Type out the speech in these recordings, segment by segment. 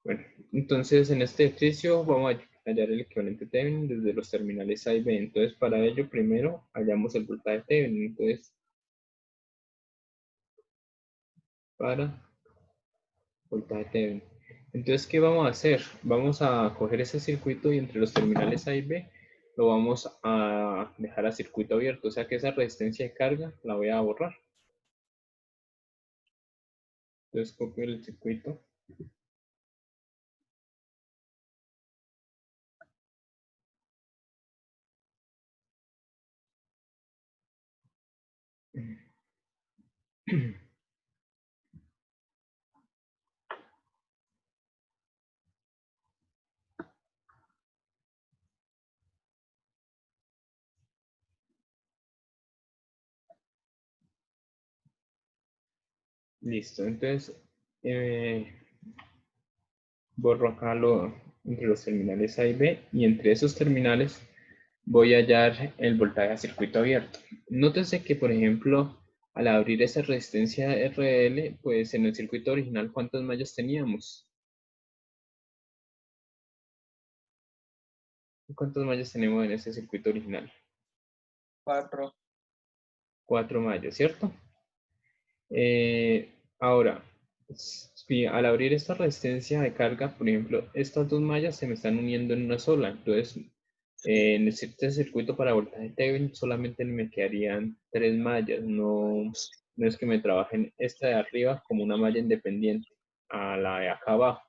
Bueno, entonces en este ejercicio vamos a hallar el equivalente Thevenin desde los terminales A y B. Entonces para ello primero hallamos el voltaje Thevenin. Entonces para voltaje Thevenin. Entonces, ¿qué vamos a hacer? Vamos a coger ese circuito y entre los terminales A y B lo vamos a dejar a circuito abierto. O sea que esa resistencia de carga la voy a borrar. Entonces copio el circuito. Listo, entonces borro acá entre los terminales A y B y entre esos terminales voy a hallar el voltaje a circuito abierto. Nótese que, por ejemplo, al abrir esa resistencia RL, pues en el circuito original, ¿cuántas mallas teníamos? ¿Cuántas mallas tenemos en ese circuito original? 4. 4 mallas, ¿cierto? Ahora, si al abrir esta resistencia de carga, por ejemplo, estas dos mallas se me están uniendo en una sola. Entonces, en este circuito para voltaje Thevenin solamente me quedarían 3 mallas. No, no es que me trabajen esta de arriba como una malla independiente a la de acá abajo.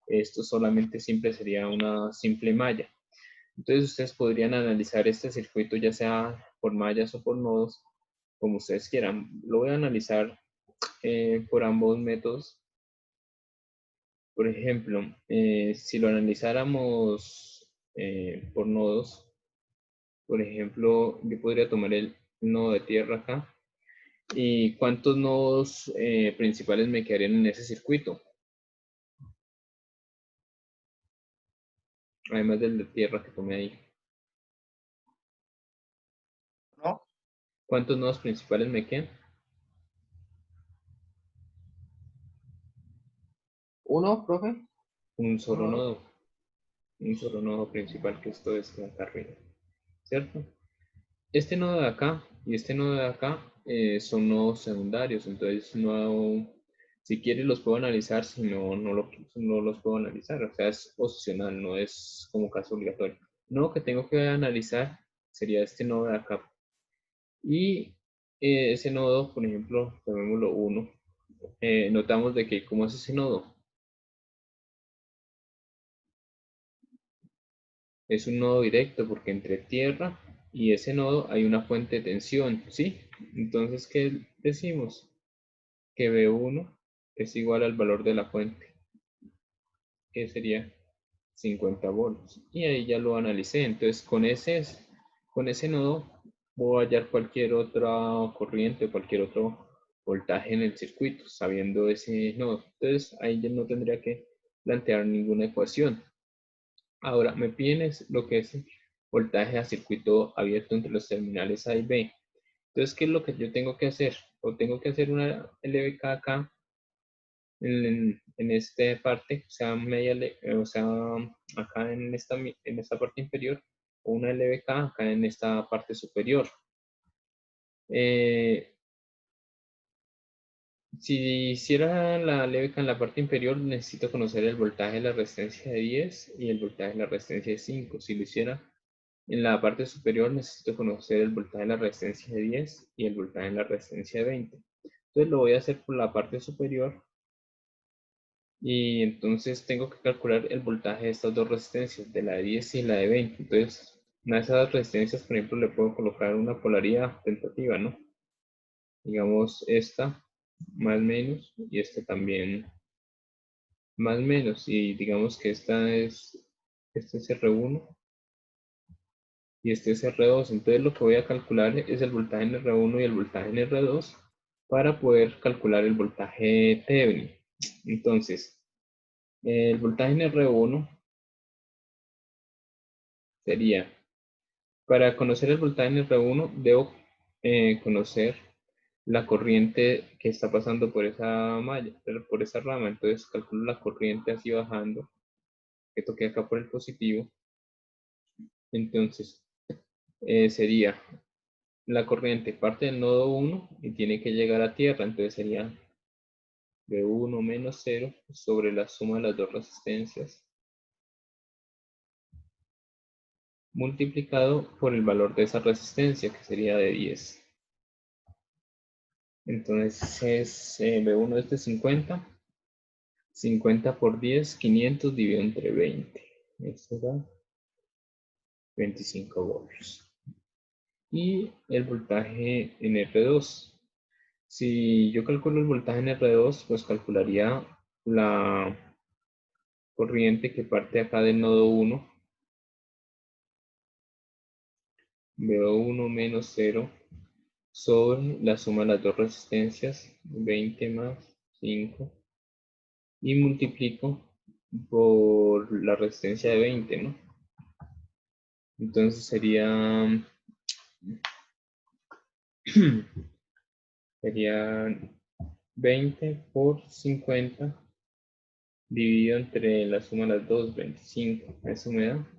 Esto solamente simple sería una simple malla. Entonces ustedes podrían analizar este circuito ya sea por mallas o por nodos, como ustedes quieran. Lo voy a analizar por ambos métodos. Por ejemplo, si lo analizáramos por nodos, por ejemplo, yo podría tomar el nodo de tierra acá. ¿Y cuántos nodos principales me quedarían en ese circuito? Además del de tierra que tomé ahí. ¿No? ¿Cuántos nodos principales me quedan? ¿Uno, profe? Un solo Uno. nodo. Un solo nodo principal que esto es acá arriba. ¿Cierto? Este nodo de acá y este nodo de acá son nodos secundarios, entonces no, si quieres los puedo analizar, si no, no los puedo analizar, o sea, es opcional, no es como caso obligatorio. No, que tengo que analizar sería este nodo de acá. Y ese nodo, por ejemplo, llamémoslo 1, notamos de que, ¿cómo es ese nodo? Es un nodo directo porque entre tierra y ese nodo hay una fuente de tensión, ¿sí? Entonces, ¿qué decimos? Que B1 es igual al valor de la fuente, que sería 50 volts. Y ahí ya lo analicé. Entonces, con ese nodo puedo hallar cualquier otra corriente, cualquier otro voltaje en el circuito, sabiendo ese nodo. Entonces, ahí ya no tendría que plantear ninguna ecuación. Ahora, me piden lo que es voltaje a circuito abierto entre los terminales A y B. Entonces, ¿qué es lo que yo tengo que hacer? O tengo que hacer una LVK acá en esta parte, o sea, o sea, acá en esta parte inferior, o una LVK acá en esta parte superior. Eh, si hiciera la LVK en la parte inferior, necesito conocer el voltaje de la resistencia de 10 y el voltaje de la resistencia de 5. Si lo hiciera en la parte superior, necesito conocer el voltaje de la resistencia de 10 y el voltaje de la resistencia de 20. Entonces lo voy a hacer por la parte superior. Y entonces tengo que calcular el voltaje de estas dos resistencias, de la de 10 y la de 20. Entonces, a esas resistencias, por ejemplo, le puedo colocar una polaridad tentativa, ¿no? Digamos esta más menos y esta también más menos. Y digamos que este es R1 y este es R2. Entonces lo que voy a calcular es el voltaje en R1 y el voltaje en R2 para poder calcular el voltaje Thevenin. Entonces, el voltaje en R1 sería, para conocer el voltaje en R1, debo conocer la corriente que está pasando por esa malla, por esa rama. Entonces calculo la corriente así bajando, que toque acá por el positivo. Entonces sería la corriente parte del nodo 1 y tiene que llegar a tierra. Entonces sería V1 menos 0 sobre la suma de las dos resistencias multiplicado por el valor de esa resistencia, que sería de 10. Entonces V1 es de 50. 50 por 10, 500 dividido entre 20. Esto da 25 voltios. Y el voltaje en R2. Si yo calculo el voltaje en R2, pues calcularía la corriente que parte acá del nodo 1. V1 menos 0 sobre la suma de las dos resistencias, 20 más 5, y multiplico por la resistencia de 20, ¿no? Entonces sería 20 por 50 dividido entre la suma de las dos, 25. Eso me da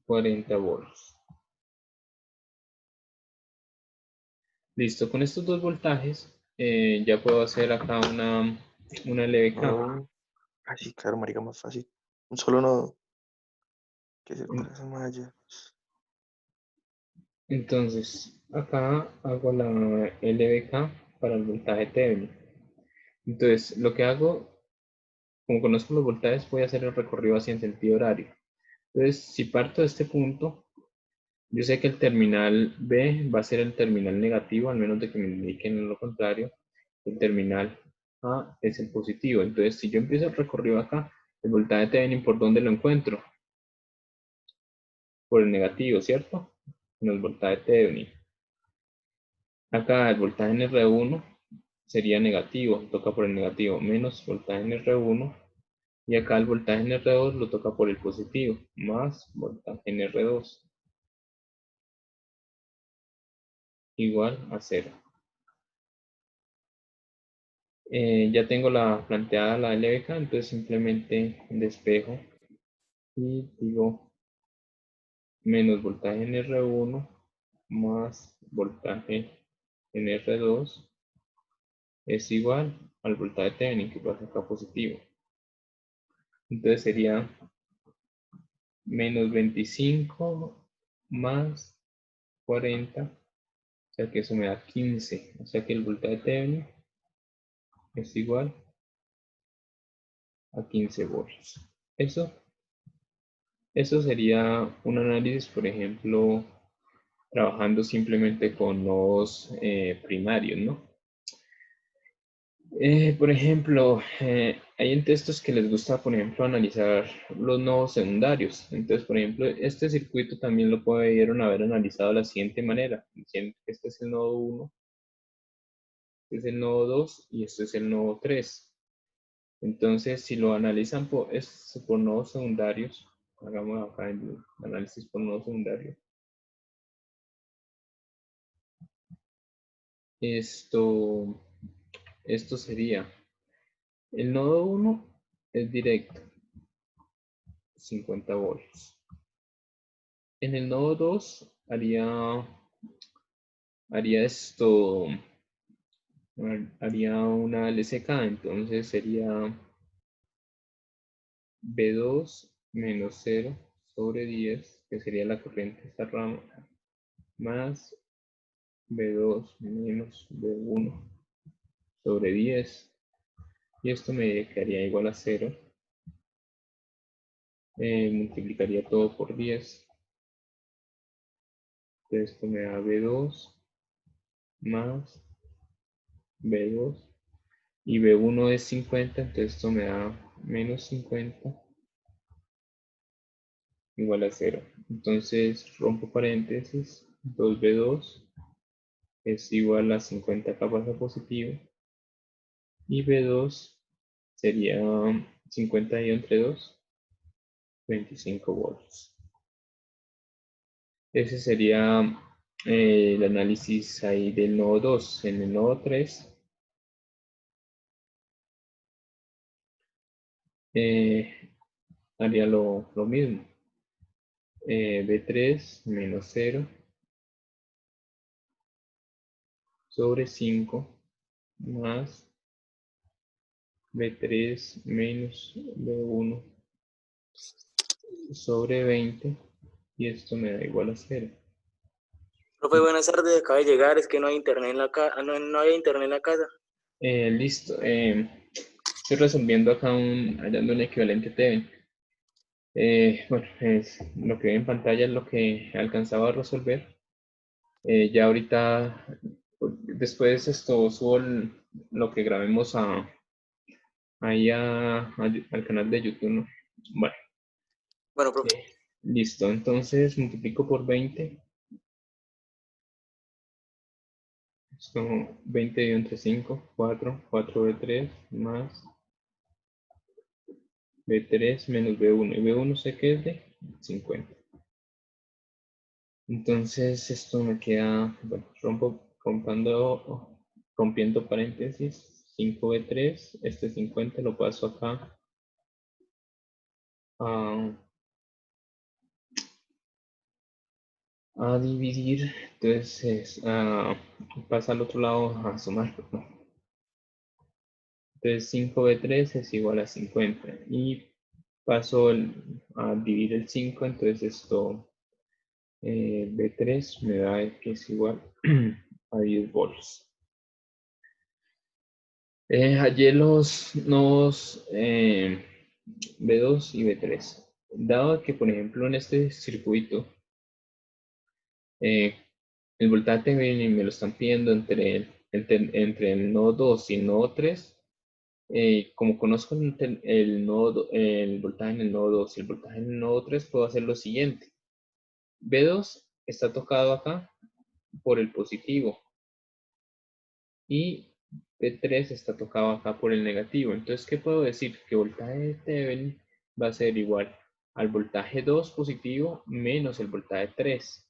40 voltios. Listo, con estos dos voltajes ya puedo hacer acá una LVK. No. Así, claro, marica, más fácil. Un solo nodo. Que se para esa malla. Entonces, acá hago la LVK para el voltaje Thevenin. Entonces, lo que hago, como conozco los voltajes, voy a hacer el recorrido así en sentido horario. Entonces, si parto de este punto, yo sé que el terminal B va a ser el terminal negativo, al menos de que me indiquen lo contrario. El terminal A es el positivo. Entonces, si yo empiezo el recorrido acá, el voltaje Thevenin, ¿por dónde lo encuentro? Por el negativo, ¿cierto? En el voltaje Thevenin. Acá el voltaje en R1 sería negativo, toca por el negativo, menos voltaje en R1. Y acá el voltaje en R2 lo toca por el positivo, más voltaje en R2. Igual a 0. Ya tengo planteada la LVK, entonces simplemente despejo y digo menos voltaje en R1 más voltaje en R2 es igual al voltaje Thevenin, que pasa acá positivo. Entonces sería menos 25 más 40, o sea que eso me da 15. O sea que el voltaje Thevenin es igual a 15 voltios. Eso sería un análisis, por ejemplo, trabajando simplemente con nodos primarios, ¿no? Por ejemplo, hay en textos que les gusta, por ejemplo, analizar los nodos secundarios. Entonces, por ejemplo, este circuito también lo pudieron haber analizado de la siguiente manera. Diciendo que este es el nodo 1, este es el nodo 2 y este es el nodo 3. Entonces, si lo analizan por nodos secundarios, hagamos acá el análisis por nodos secundarios. Esto sería, el nodo 1 es directo, 50 voltios. En el nodo 2 haría una LCK, entonces sería B2 menos 0 sobre 10, que sería la corriente de esta rama, más B2 menos B1 sobre 10, y esto me quedaría igual a 0. Multiplicaría todo por 10. Entonces esto me da B2 más B2 y B1 es 50, entonces esto me da menos 50 igual a 0. Entonces rompo paréntesis, 2B2 es igual a 50 acá pasa positivo y B2 sería 50 y entre 2, 25 voltios. Ese sería el análisis ahí del nodo 2. En el nodo 3 haría lo mismo. B3 menos 0 sobre 5 más B3 menos B1 sobre 20 y esto me da igual a 0. Profe, buenas tardes, acaba de llegar, es que no hay internet en la casa, no hay internet en la casa. Listo. Estoy resolviendo acá hallando un equivalente Thevenin. Bueno, lo que ve en pantalla es lo que alcanzaba a resolver. Ya ahorita, después esto subo lo que grabemos ahí al canal de YouTube, ¿no? Bueno, Bueno, profe. listo. Entonces multiplico por 20. Esto 20 dividido entre 5, 4 B3 más B3 menos B1. Y B1 sé que es de 50. Entonces esto me queda, bueno, rompiendo paréntesis, 5B3, este 50 lo paso acá a dividir, entonces pasa al otro lado a sumar, ¿no? Entonces 5B3 es igual a 50 y paso a dividir el 5, entonces esto B3 me da que es igual a 10 volts. Hallé los nodos B2 y B3. Dado que, por ejemplo, en este circuito, el voltaje me lo están pidiendo entre el nodo 2 y el nodo 3, como conozco el voltaje en el nodo 2 y el voltaje en el nodo 3, puedo hacer lo siguiente. B2 está tocado acá por el positivo y B3 está tocado acá por el negativo. Entonces, ¿qué puedo decir? Que voltaje de Thevenin va a ser igual al voltaje 2 positivo menos el voltaje 3.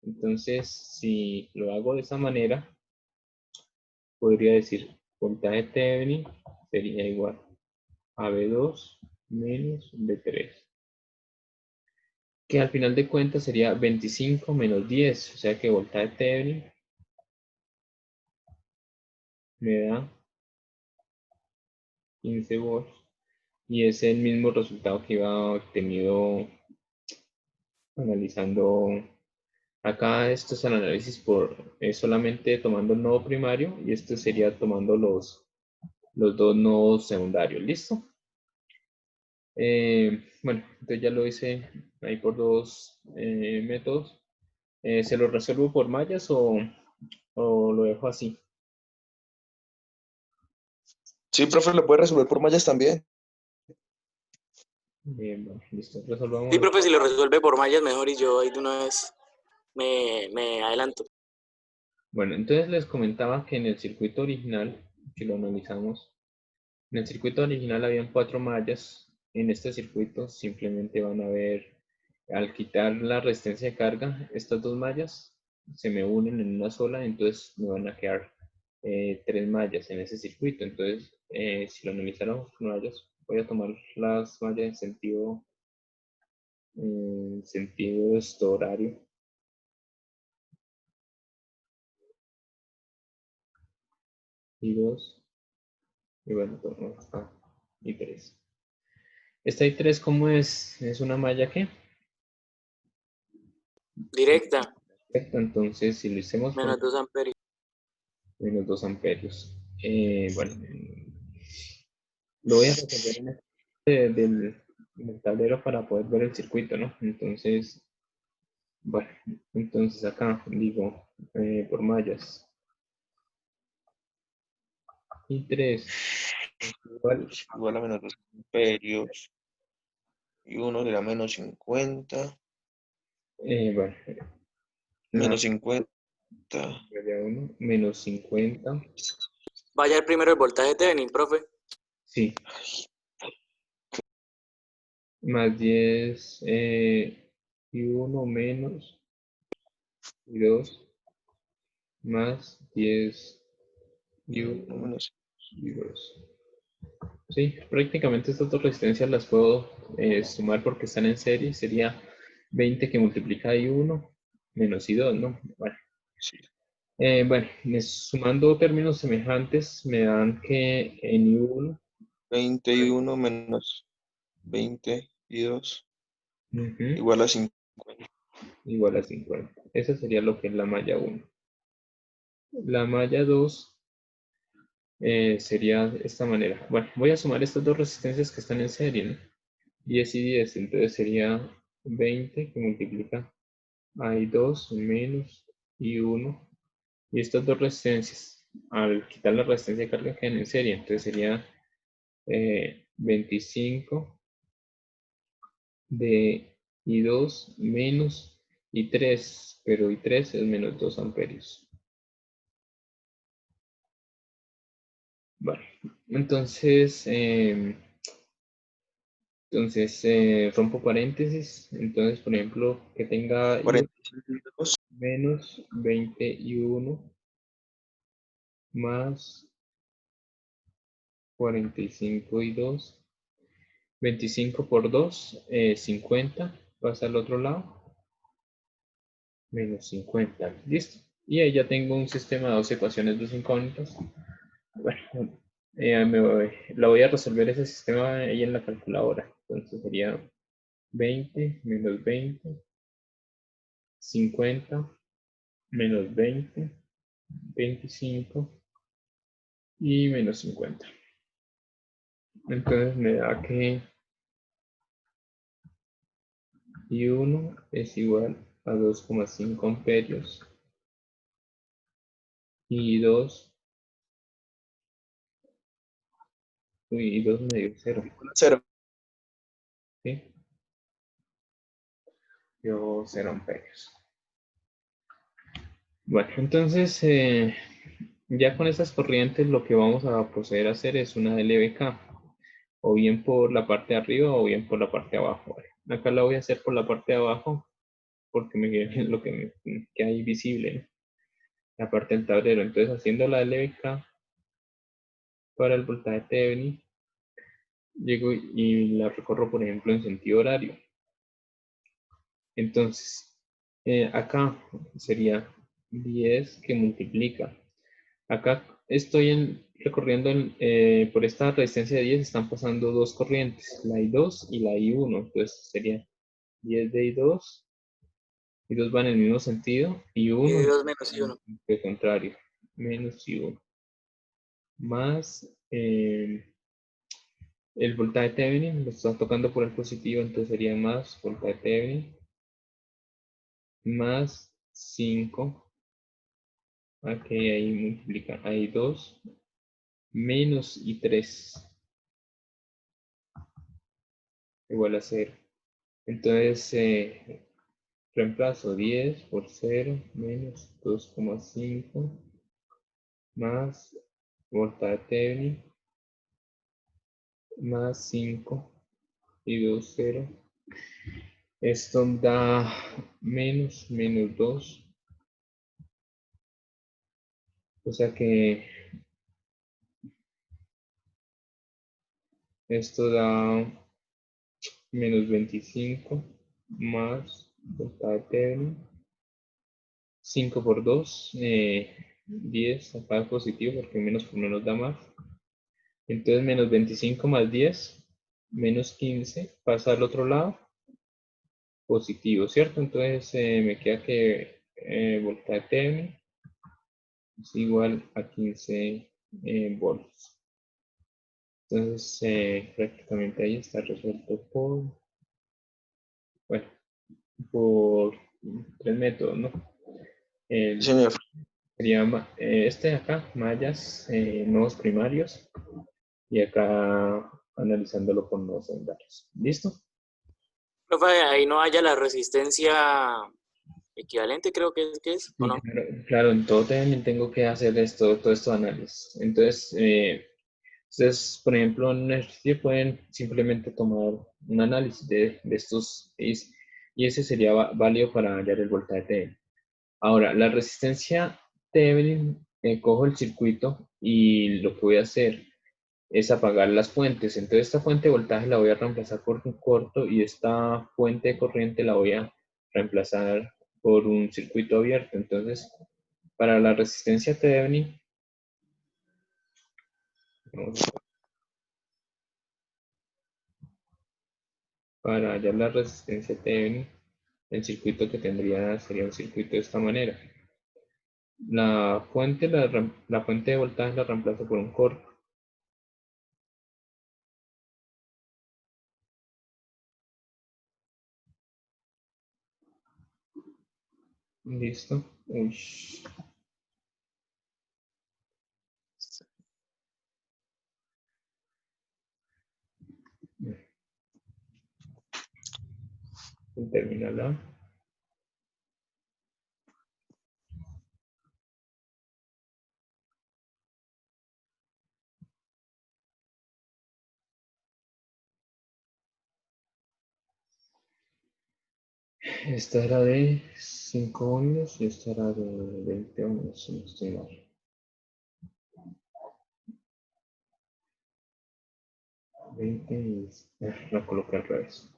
Entonces, si lo hago de esa manera, podría decir voltaje Thevenin sería igual a B2 menos B3. Que al final de cuentas sería 25 menos 10. O sea que voltaje Thevenin me da 15 volts. Y es el mismo resultado que iba obtenido analizando. Acá esto es el análisis solamente tomando el nodo primario y este sería tomando los dos nodos secundarios. ¿Listo? Bueno, entonces ya lo hice ahí por dos métodos. ¿Se lo resuelvo por mallas o lo dejo así? Sí, profe, lo puede resolver por mallas también. Bueno, listo. Resolvamos. Sí, profe, si lo resuelve por mallas mejor y yo ahí de una vez me adelanto. Bueno, entonces les comentaba que en el circuito original, que lo analizamos, en el circuito original habían 4 mallas. En este circuito simplemente van a ver, al quitar la resistencia de carga, estas 2 mallas se me unen en una sola, entonces me van a quedar 3 mallas en ese circuito. Entonces, si lo analizáramos con mallas, voy a tomar las mallas en sentido horario. Y 2. Y bueno, tomo acá. Y 3. Esta I3, ¿cómo es? ¿Es una malla qué? Directa, Perfecto, entonces si lo hicimos por menos 2 amperios. menos 2 amperios. Bueno, lo voy a resolver en del tablero para poder ver el circuito, ¿no? Entonces, bueno, entonces acá digo por mallas. I3 Igual a menos 2 amperios. Y 1 será menos 50. bueno, Menos 50. ya uno, menos 50. Vaya el primero el voltaje Thevenin, profe. Sí. Más 10 y 1 menos y 2 más 10 y 1 menos y 2. Sí, prácticamente estas dos resistencias las puedo sumar porque están en serie. Sería 20 que multiplica I1 menos I2, ¿no? Bueno, sí, bueno, sumando términos semejantes me dan que en I1 21 menos 22 ujú, igual a 50. igual a 50. Esa sería lo que es la malla 1. La malla 2 sería de esta manera. Bueno, voy a sumar estas dos resistencias que están en serie, ¿no? 10 y 10, entonces sería 20 que multiplica I2 menos I1. Y estas dos resistencias, al quitar la resistencia de carga, quedan en serie. Entonces sería 25 de I2 menos I3, pero I3 es menos 2 amperios. Bueno, entonces, rompo paréntesis. Entonces, por ejemplo, que tenga I1 42 menos 20 I1 más 45 I2. 25 por 2, 50. Pasa al otro lado. Menos 50. Listo. Y ahí ya tengo un sistema de dos ecuaciones, dos incógnitas. Bueno, la voy a resolver ese sistema ahí en la calculadora. Entonces sería 20 menos 20, 50 menos 20, 25 y menos 50. Entonces me da que I1 es igual a 2,5 amperios y 2, y 2 medio 0. 0. ¿Sí? Dio 0 amperios. Bueno, entonces ya con estas corrientes lo que vamos a proceder a hacer es una LBK, o bien por la parte de arriba o bien por la parte de abajo. Acá la voy a hacer por la parte de abajo porque lo que hay visible, ¿no? La parte del tablero. Entonces haciendo la LBK para el voltaje Thevenin, llego y la recorro por ejemplo en sentido horario. Entonces acá sería 10 que multiplica. Acá estoy recorriendo por esta resistencia de 10 están pasando dos corrientes, la I2 y la I1. Entonces sería 10 de I2, I2 va en el mismo sentido, y 1 Y en 2 menos el I1. sentido contrario, menos I1. Más el voltaje Thevenin, lo está tocando por el positivo, entonces sería más voltaje Thevenin, más 5, aquí ahí multiplica, I2, menos I3, igual a 0. Entonces, reemplazo 10 por 0 menos 2,5 más voltaje Thevenin más 5 y 2, 0. Esto da menos 2. O sea que esto da menos 25 más voltaje Thevenin. 5 por 2, 10, acá es positivo porque menos por menos da más. Entonces menos 25 más 10, menos 15, pasa al otro lado, positivo, ¿cierto? Entonces me queda que voltaje Thevenin es igual a 15 volts. Entonces prácticamente ahí está resuelto bueno, por tres métodos, ¿no? Señor, Sería este de acá, mallas, nodos primarios, y acá analizándolo con nodos secundarios. ¿Listo? Profe, ahí no haya la resistencia equivalente, creo que es, ¿o Sí, no? claro, en todo también tengo que hacer todo esto de análisis. Entonces, ustedes, por ejemplo, en un ejercicio pueden simplemente tomar un análisis de estos y ese sería válido para hallar el voltaje T. Ahora, la resistencia Thevenin, cojo el circuito y lo que voy a hacer es apagar las fuentes. Entonces esta fuente de voltaje la voy a reemplazar por un corto y esta fuente de corriente la voy a reemplazar por un circuito abierto. Entonces, para la resistencia Thevenin, para hallar la resistencia Thevenin, el circuito que tendría sería un circuito de esta manera. La fuente de voltaje la reemplazo por un corto. Listo. Uy. El terminal A. Esta era de 5 ohmios y esta era de 20 ohmios, si no estoy mal. 20 y la coloqué al revés.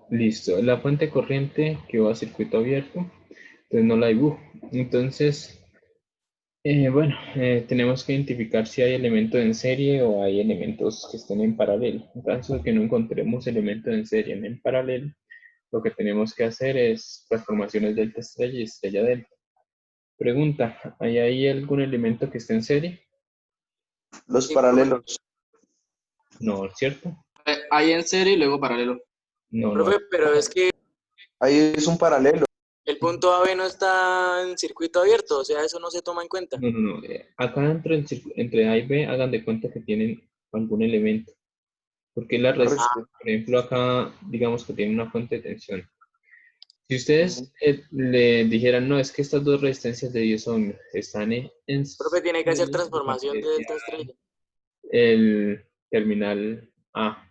Listo, la fuente corriente que va a circuito abierto, entonces no la dibujo. Entonces, bueno, tenemos que identificar si hay elementos en serie o hay elementos que estén en paralelo. En caso de que no encontremos elementos en serie ni en paralelo, lo que tenemos que hacer es transformaciones delta estrella y estrella delta. Pregunta, ¿hay ahí algún elemento que esté en serie? Los paralelos. No, ¿cierto? Hay en serie y luego paralelo. No, no. Profe, pero es que Ahí es un paralelo. el punto AB no está en circuito abierto, o sea, eso no se toma en cuenta. No. Acá dentro entre A y B, hagan de cuenta que tienen algún elemento. Porque la resistencia, por ejemplo, acá, digamos que tiene una fuente de tensión. Si ustedes le dijeran, no, es que estas dos resistencias de 10 ohmios están en Profe, tiene que hacer serie, transformación de delta desaparecería estrella. el terminal A.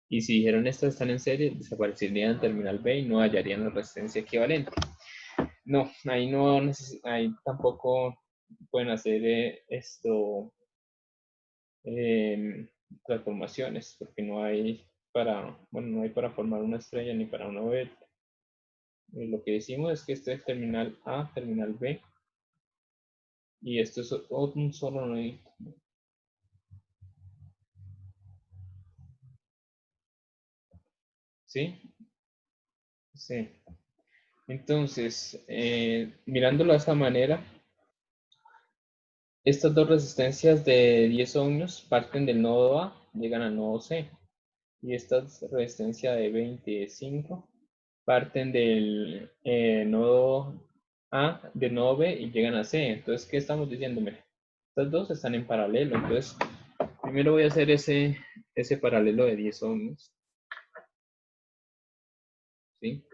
Y si dijeron estas están en serie, desaparecería el terminal B y no hallarían la resistencia equivalente. No, ahí no ahí tampoco pueden hacer transformaciones, porque no hay no hay para formar una estrella ni para una beta. Lo que decimos es que este es terminal A, terminal B, y esto es un solo nodito. ¿Sí? Sí. Entonces, mirándolo de esta manera, estas dos resistencias de 10 ohmios parten del nodo A, llegan al nodo C. Y esta resistencia de 25 parten del nodo A, del nodo B y llegan a C. Entonces, ¿qué estamos diciéndome? Estas dos están en paralelo. Entonces, primero voy a hacer ese paralelo de 10 ohmios. ¿Sí?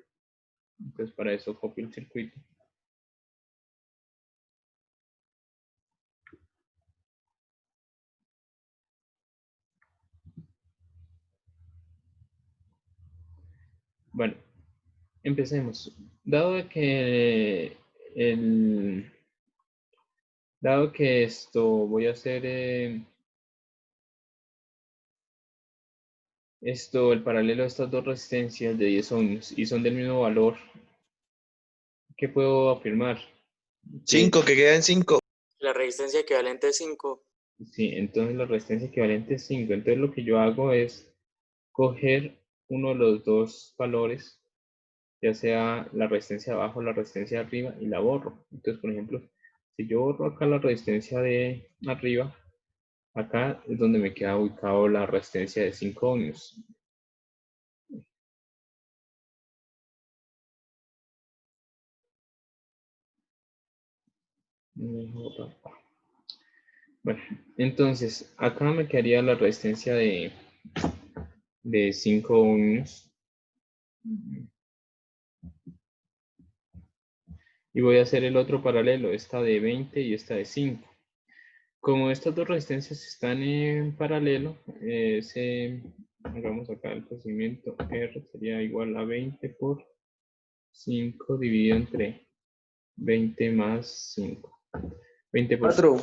Entonces, para eso copio el circuito. Bueno, empecemos. Dado que esto voy a hacer el paralelo de estas dos resistencias de 10 ohmios y son del mismo valor, ¿qué puedo afirmar? 5, que quedan 5. La resistencia equivalente es 5. Sí, entonces la resistencia equivalente es 5. Entonces lo que yo hago es coger uno de los dos valores, ya sea la resistencia abajo o la resistencia de arriba, y la borro. Entonces, por ejemplo, si yo borro acá la resistencia de arriba, acá es donde me queda ubicado la resistencia de 5 ohmios. Bueno, entonces acá me quedaría la resistencia de 5 ohmios. Y voy a hacer el otro paralelo, esta de 20 y esta de 5. Como estas dos resistencias están en paralelo, hagamos acá el procedimiento, R sería igual a 20 por 5 dividido entre 20 más 5. 20 por 4.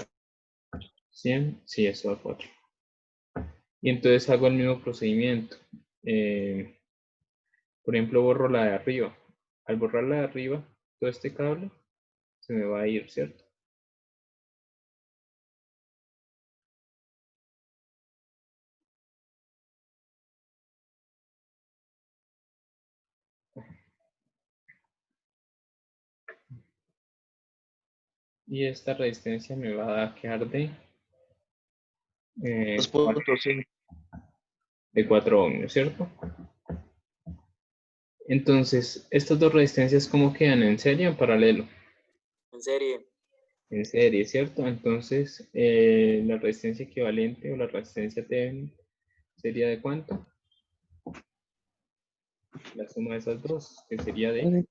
100, sí, eso da 4. Y entonces hago el mismo procedimiento. Por ejemplo, borro la de arriba. Al borrar la de arriba, todo este cable se me va a ir, ¿cierto? Y esta resistencia me va a quedar de 2.5. 4 ohmios, ¿cierto? Entonces, estas dos resistencias, ¿cómo quedan? ¿En serie o en paralelo? En serie. En serie, ¿cierto? Entonces, la resistencia equivalente o la resistencia Thevenin sería ¿de cuánto? La suma de esas dos, que sería de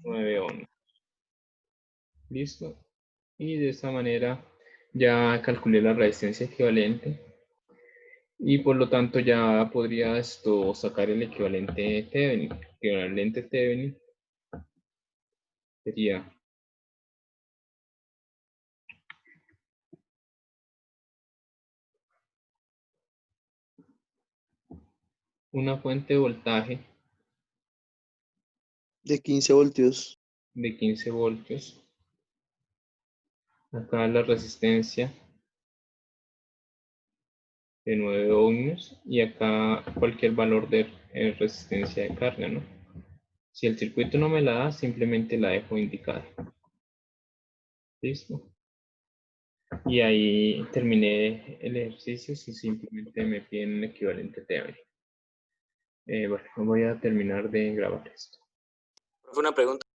9 ohmios. ¿Listo? Y de esta manera ya calculé la resistencia equivalente. Y por lo tanto ya podría sacar el equivalente Thevenin. El equivalente Thevenin sería una fuente de voltaje De 15 voltios. de 15 voltios. Acá la resistencia de 9 ohmios y acá cualquier valor de resistencia de carga, ¿no? Si el circuito no me la da, simplemente la dejo indicada. ¿Listo? Y ahí terminé el ejercicio si simplemente me piden el equivalente Thevenin. Bueno, voy a terminar de grabar esto. Fue una pregunta.